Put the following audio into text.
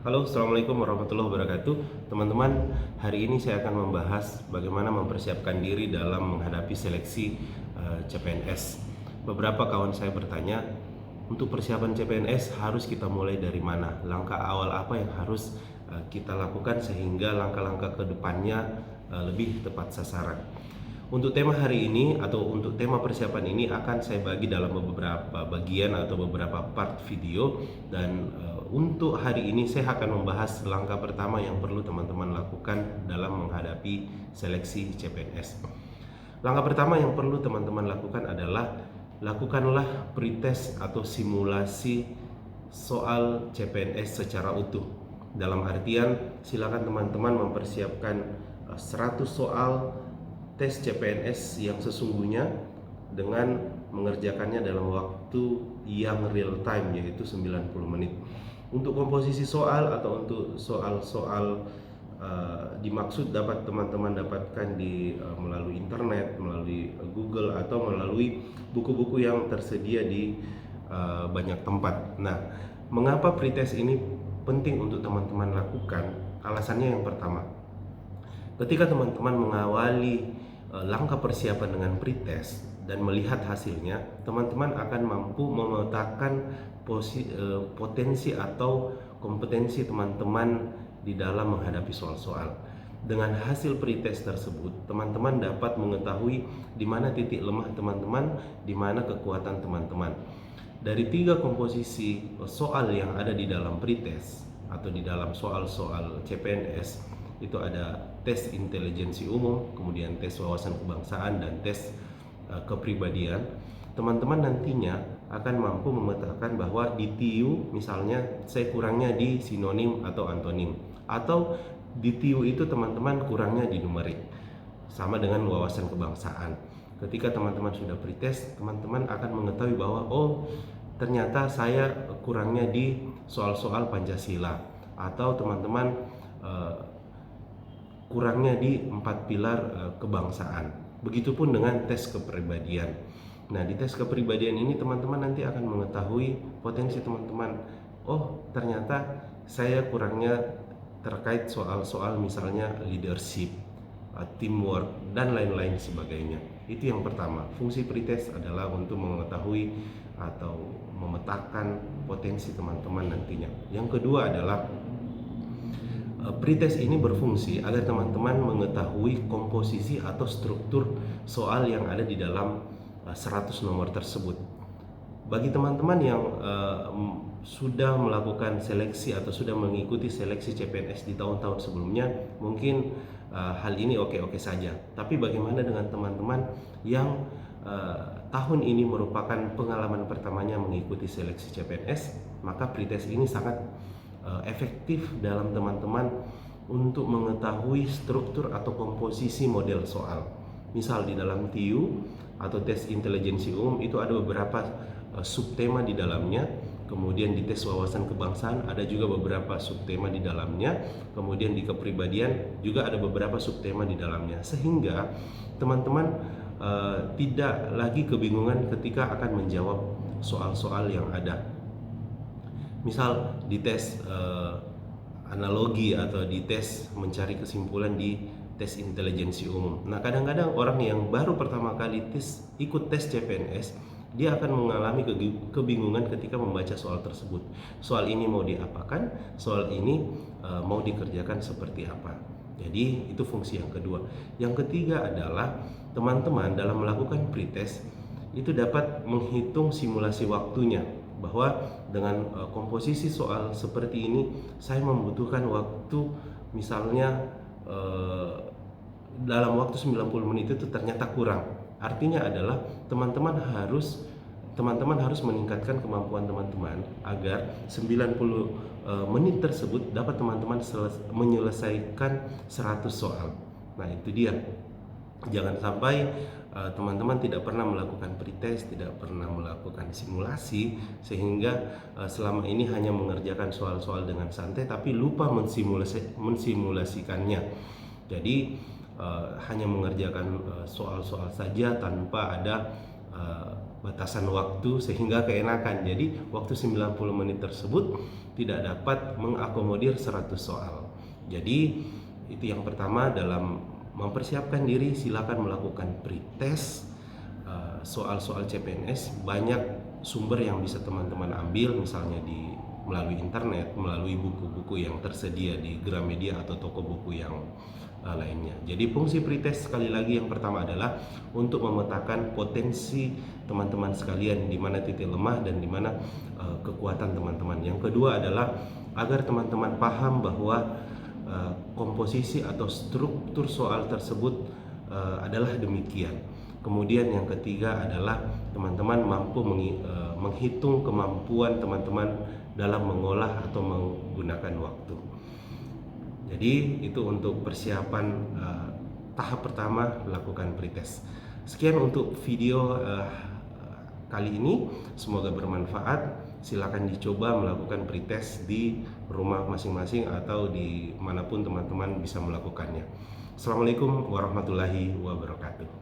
Halo, Assalamualaikum warahmatullahi wabarakatuh. Teman-teman, hari ini saya akan membahas bagaimana mempersiapkan diri dalam menghadapi seleksi CPNS. Beberapa kawan saya bertanya, untuk persiapan CPNS harus kita mulai dari mana? Langkah awal apa yang harus kita lakukan sehingga langkah-langkah ke depannya lebih tepat sasaran? Untuk tema hari ini atau untuk tema persiapan ini akan saya bagi dalam beberapa bagian atau beberapa part video, dan untuk hari ini saya akan membahas langkah pertama yang perlu teman-teman lakukan dalam menghadapi seleksi CPNS. Langkah pertama yang perlu teman-teman lakukan adalah lakukanlah pretest atau simulasi soal CPNS secara utuh. Dalam artian, silakan teman-teman mempersiapkan 100 soal tes CPNS yang sesungguhnya dengan mengerjakannya dalam waktu yang real time, yaitu 90 menit. Untuk komposisi soal atau untuk soal-soal dimaksud dapat teman-teman dapatkan di melalui internet, melalui Google, atau melalui buku-buku yang tersedia di banyak tempat. Nah, mengapa pretest ini penting untuk teman-teman lakukan? Alasannya yang pertama, ketika teman-teman mengawali langkah persiapan dengan pretest dan melihat hasilnya, teman-teman akan mampu memetakan potensi atau kompetensi teman-teman di dalam menghadapi soal-soal. Dengan hasil pretest tersebut, teman-teman dapat mengetahui di mana titik lemah teman-teman, di mana kekuatan teman-teman. Dari 3 komposisi soal yang ada di dalam pretest atau di dalam soal-soal CPNS, itu ada tes intelijensi umum, kemudian tes wawasan kebangsaan, dan tes kepribadian. Teman-teman nantinya akan mampu memetakan bahwa di TIU misalnya saya kurangnya di sinonim atau antonim, atau di TIU itu teman-teman kurangnya di numerik. Sama dengan wawasan kebangsaan. Ketika teman-teman sudah pretest, teman-teman akan mengetahui bahwa ternyata saya kurangnya di soal-soal Pancasila, atau teman-teman kurangnya di 4 pilar kebangsaan. Begitupun dengan tes kepribadian. Nah, di tes kepribadian ini teman-teman nanti akan mengetahui potensi teman-teman. Ternyata saya kurangnya terkait soal-soal misalnya leadership, teamwork, dan lain-lain sebagainya. Itu yang pertama. Fungsi pretest adalah untuk mengetahui atau memetakan potensi teman-teman nantinya. Yang kedua adalah pretest ini berfungsi agar teman-teman mengetahui komposisi atau struktur soal yang ada di dalam 100 nomor tersebut. Bagi teman-teman yang sudah melakukan seleksi atau sudah mengikuti seleksi CPNS di tahun-tahun sebelumnya, mungkin hal ini oke-oke saja. Tapi bagaimana dengan teman-teman yang tahun ini merupakan pengalaman pertamanya mengikuti seleksi CPNS? Maka pretest ini sangat efektif dalam teman-teman untuk mengetahui struktur atau komposisi model soal. Misal di dalam TIU atau tes intelijensi umum itu ada beberapa subtema di dalamnya. Kemudian di tes wawasan kebangsaan ada juga beberapa subtema di dalamnya. Kemudian di kepribadian juga ada beberapa subtema di dalamnya. Sehingga teman-teman tidak lagi kebingungan ketika akan menjawab soal-soal yang ada. Misal di tes analogi atau di tes mencari kesimpulan di tes intelijensi umum. Nah, kadang-kadang orang yang baru pertama kali ikut tes CPNS, dia akan mengalami kebingungan ketika membaca soal tersebut. Soal ini mau diapakan? Soal ini mau dikerjakan seperti apa? Jadi itu fungsi yang kedua. Yang ketiga adalah teman-teman dalam melakukan pretest itu dapat menghitung simulasi waktunya, bahwa dengan komposisi soal seperti ini saya membutuhkan waktu misalnya dalam waktu 90 menit itu ternyata kurang. Artinya adalah teman-teman harus meningkatkan kemampuan teman-teman agar 90 menit tersebut dapat teman-teman menyelesaikan 100 soal. Nah, itu dia. Jangan sampai teman-teman tidak pernah melakukan pretest, tidak pernah melakukan simulasi, sehingga selama ini hanya mengerjakan soal-soal dengan santai tapi lupa mensimulasikannya. Jadi hanya mengerjakan soal-soal saja tanpa ada batasan waktu sehingga keenakan. Jadi waktu 90 menit tersebut tidak dapat mengakomodir 100 soal. Jadi itu yang pertama, dalam mempersiapkan diri silakan melakukan pretest soal-soal CPNS. Banyak sumber yang bisa teman-teman ambil, misalnya melalui internet, melalui buku-buku yang tersedia di Gramedia atau toko buku yang lainnya. Jadi fungsi pretest sekali lagi yang pertama adalah untuk memetakan potensi teman-teman sekalian, di mana titik lemah dan di mana kekuatan teman-teman. Yang kedua adalah agar teman-teman paham bahwa komposisi atau struktur soal tersebut adalah demikian. Kemudian yang ketiga adalah teman-teman mampu menghitung kemampuan teman-teman dalam mengolah atau menggunakan waktu. Jadi itu untuk persiapan tahap pertama, lakukan pretest. Sekian untuk video kali ini, semoga bermanfaat. Silakan dicoba melakukan pretest di rumah masing-masing atau di manapun teman-teman bisa melakukannya. Assalamualaikum warahmatullahi wabarakatuh.